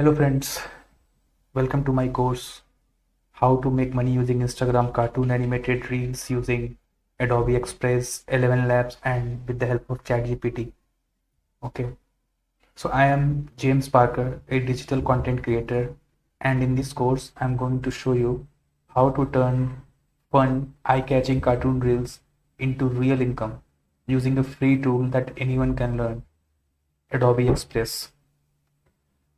Hello friends, welcome to my course How to Make Money Using Instagram Cartoon Animated Reels using Adobe Express 11 Labs and with the help of ChatGPT. Okay, so I am James Parker, a digital content creator, and in this course I'm going to show you how to turn fun, eye-catching cartoon reels into real income using a free tool that anyone can learn, Adobe Express.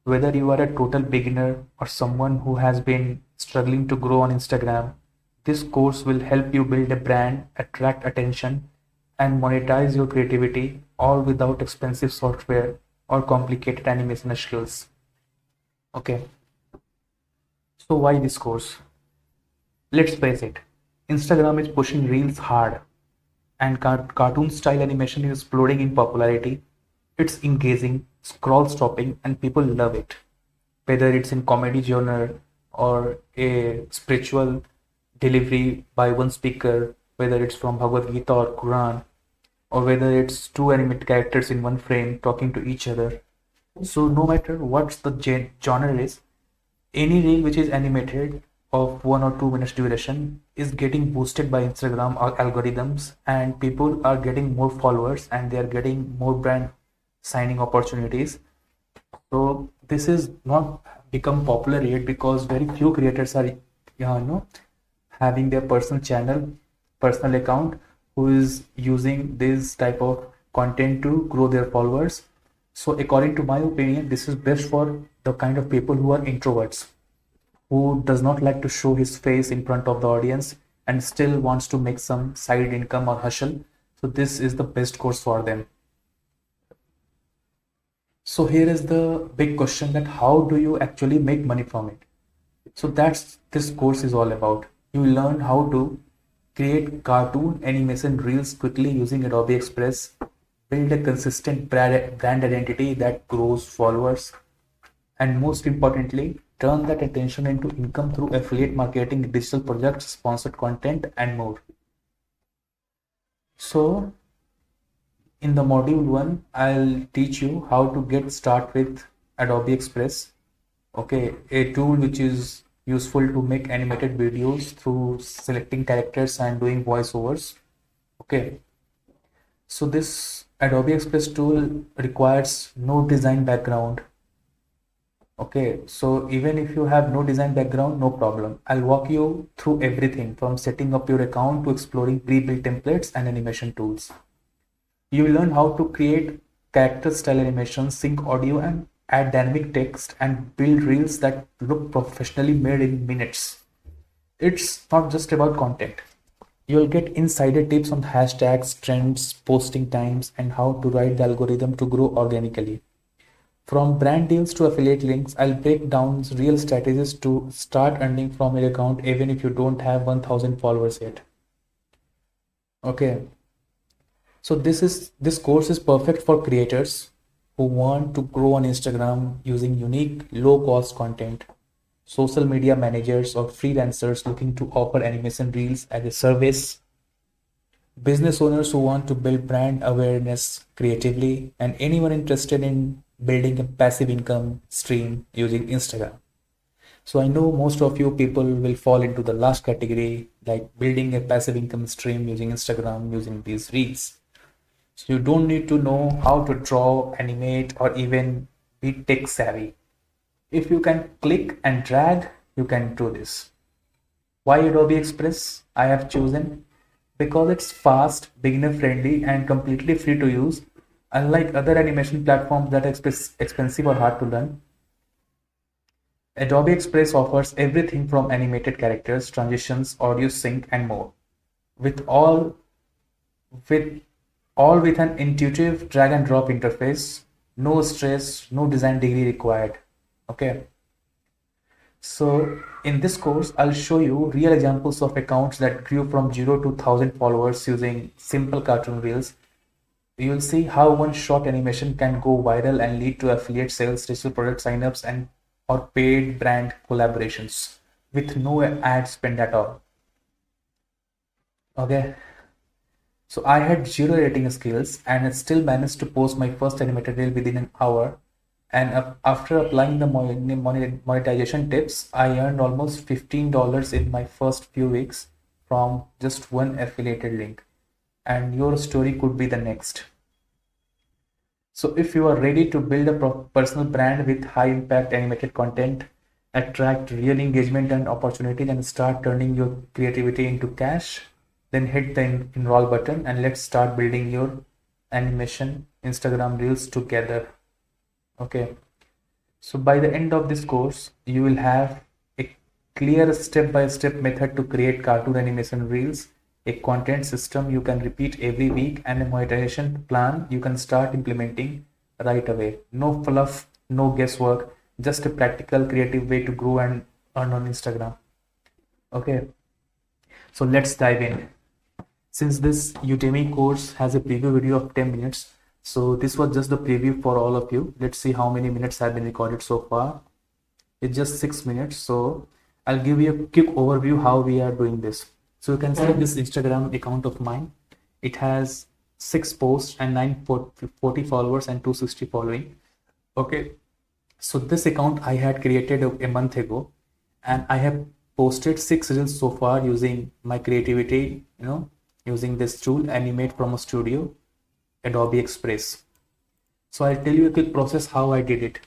Whether you are a total beginner or someone who has been struggling to grow on Instagram, this course will help you build a brand, attract attention, and monetize your creativity all without expensive software or complicated animation skills. Okay, so why this course? Let's face it, Instagram is pushing reels hard and cartoon style animation is exploding in popularity. It's engaging, scroll stopping, and people love it. Whether it's in comedy genre or a spiritual delivery by one speaker, whether it's from Bhagavad Gita or Quran, or whether it's two animated characters in one frame talking to each other. So no matter what the genre is, any reel which is animated of 1 or 2 minutes duration is getting boosted by Instagram algorithms, and people are getting more followers and they are getting more brand signing opportunities. So this is not become popular yet because very few creators are having their personal channel, personal account who is using this type of content to grow their followers. So according to my opinion, this is best for the kind of people who are introverts, who does not like to show his face in front of the audience and still wants to make some side income or hustle. So this is the best course for them. So here is the big question, that how do you actually make money from it? So that's this course is all about. You learn how to create cartoon animation reels quickly using Adobe Express, build a consistent brand identity that grows followers, and most importantly, turn that attention into income through affiliate marketing, digital projects, sponsored content, and more. So in the module 1, I'll teach you how to get started with Adobe Express. Okay, a tool which is useful to make animated videos through selecting characters and doing voiceovers. Okay, so this Adobe Express tool requires no design background. Okay, so even if you have no design background, no problem. I'll walk you through everything from setting up your account to exploring pre-built templates and animation tools. You will learn how to create character style animations, sync audio, and add dynamic text and build reels that look professionally made in minutes. It's not just about content. You'll get insider tips on hashtags, trends, posting times, and how to write the algorithm to grow organically. From brand deals to affiliate links, I'll break down real strategies to start earning from your account even if you don't have 1000 followers yet. Okay. So this course is perfect for creators who want to grow on Instagram using unique low-cost content, social media managers or freelancers looking to offer animation reels as a service, business owners who want to build brand awareness creatively, and anyone interested in building a passive income stream using Instagram. So I know most of you people will fall into the last category, like building a passive income stream using Instagram using these reels. So you don't need to know how to draw, animate, or even be tech savvy. If you can click and drag, you can do this. Why Adobe Express? I have chosen because it's fast, beginner friendly, and completely free to use. Unlike other animation platforms that are expensive or hard to learn, Adobe Express offers everything from animated characters, transitions, audio sync, and more. With all with all with an intuitive drag and drop interface, no stress, no design degree required. Okay, so in this course I'll show you real examples of accounts that grew from 0 to 1000 followers using simple cartoon reels. You'll see how one short animation can go viral and lead to affiliate sales, digital product signups, and or paid brand collaborations with no ad spend at all. Okay, so I had zero editing skills and I still managed to post my first animated reel within an hour, And after applying the monetization tips, I earned almost $15 in my first few weeks from just one affiliated link. And your story could be the next. So if you are ready to build a personal brand with high impact animated content, attract real engagement and opportunities, and start turning your creativity into cash, then hit the enroll button and let's start building your animation Instagram reels together. Okay. So by the end of this course, you will have a clear step-by-step method to create cartoon animation reels, a content system you can repeat every week, and a monetization plan you can start implementing right away. No fluff, no guesswork, just a practical, creative way to grow and earn on Instagram. Okay, so let's dive in. Since this Udemy course has a preview video of 10 minutes, so this was just the preview for all of you. Let's see how many minutes have been recorded so far. It's just 6 minutes. So I'll give you a quick overview how we are doing this. So you can see this Instagram account of mine. It has 6 posts and 940 followers and 260 following. Okay. So this account I had created a month ago, and I have posted 6 reels so far using my creativity, using this tool Animate from a studio, Adobe Express. So I'll tell you a quick process how I did it.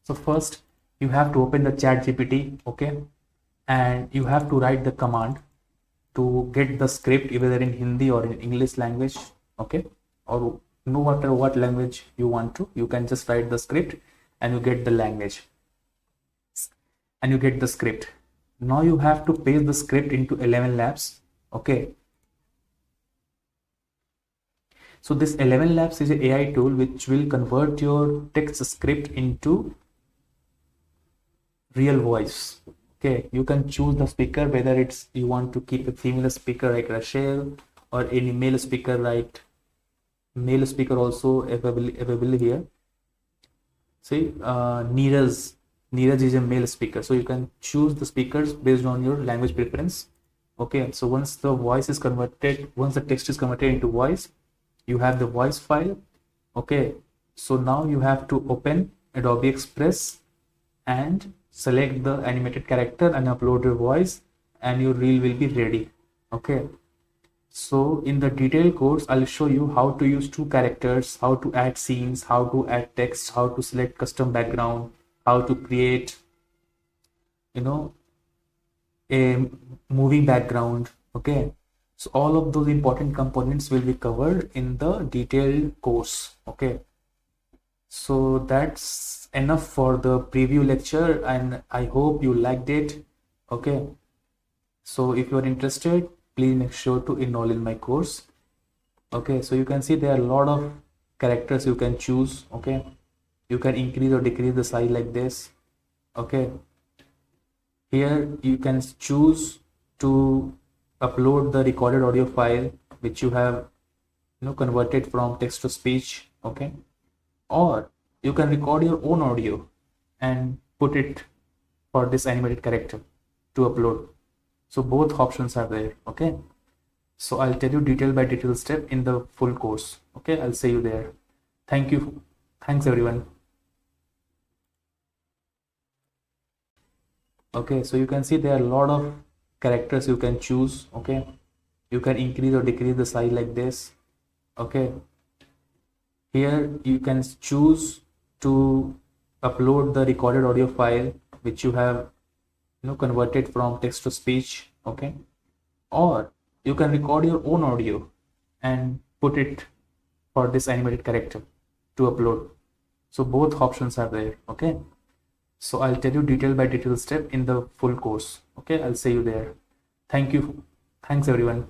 So first you have to open the chat GPT, okay, and you have to write the command to get the script either in Hindi or in English language, okay, or no matter what language you want to, you can just write the script and you get the language and you get the script. Now you have to paste the script into 11 Labs, okay. So this 11 Labs is an AI tool which will convert your text script into real voice. Okay, you can choose the speaker, whether it's you want to keep a female speaker like Rachel or any male speaker like male speaker also available here. See, Neeraj is a male speaker, so you can choose the speakers based on your language preference. Okay, so once the voice is converted, once the text is converted into voice, you have the voice file. Okay, so now you have to open Adobe Express and select the animated character and upload your voice, and your reel will be ready. Okay, so in the detailed course I'll show you how to use 2 characters, how to add scenes, how to add text, how to select custom background, how to create a moving background. Okay, so all of those important components will be covered in the detailed course. Okay, so that's enough for the preview lecture, and I hope you liked it. Okay, so if you are interested, please make sure to enroll in my course. Okay, so you can see there are a lot of characters you can choose. Okay, you can increase or decrease the size like this. Okay, here you can choose to upload the recorded audio file which you have converted from text to speech. Okay, or you can record your own audio and put it for this animated character to upload. So both options are there. Okay, so I'll tell you detail by detail step in the full course. Okay, I'll see you there. Thank you. Thanks everyone. Okay, so you can see there are a lot of characters you can choose. Okay, you can increase or decrease the size like this. Okay, here you can choose to upload the recorded audio file which you have converted from text to speech. Okay, or you can record your own audio and put it for this animated character to upload. So both options are there. Okay, so I'll tell you detail by detail step in the full course. Okay, I'll see you there. Thank you. Thanks everyone.